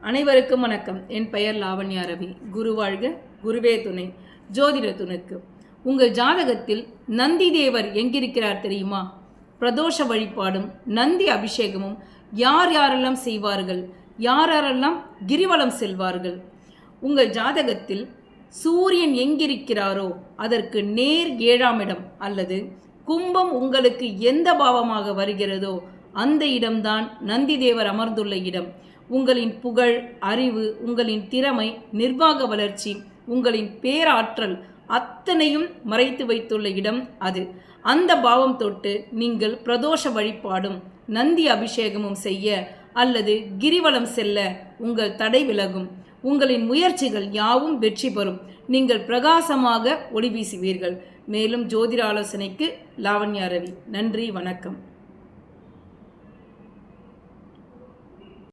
அனைவருக்கும் வணக்கம். என் பெயர் லாவண்யா ரவி. குரு வாழ்க, குருவே துணை. ஜோதிட துணுக்கு. உங்கள் ஜாதகத்தில் நந்தி தேவர் எங்கிருக்கிறார் தெரியுமா? பிரதோஷ வழிபாடும் நந்தி அபிஷேகமும் யார் யாரெல்லாம் செய்வார்கள், யார் யாரெல்லாம் கிரிவலம் செல்வார்கள்? உங்கள் ஜாதகத்தில் சூரியன் எங்கிருக்கிறாரோ அதற்கு நேர் 7ஆம் இடம் அல்லது கும்பம் உங்களுக்கு எந்த பாவமாக வருகிறதோ அந்த இடம்தான் நந்தி தேவர் அமர்ந்துள்ள இடம். உங்களின் புகழ், அறிவு, உங்களின் திறமை, நிர்வாக வளர்ச்சி, உங்களின் பேராற்றல் அத்தனையும் மறைத்து வைத்துள்ள இடம் அது. அந்த பாவம் தொட்டு நீங்கள் பிரதோஷ வழிபாடும் நந்தி அபிஷேகமும் செய்ய அல்லது கிரிவலம் செல்ல உங்கள் தடை விலகும். உங்களின் முயற்சிகள் யாவும் வெற்றி பெறும். நீங்கள் பிரகாசமாக ஒளி வீசுவீர்கள். மேலும் ஜோதிட ஆலோசனைக்கு லாவண்யா ரவி. நன்றி, வணக்கம்.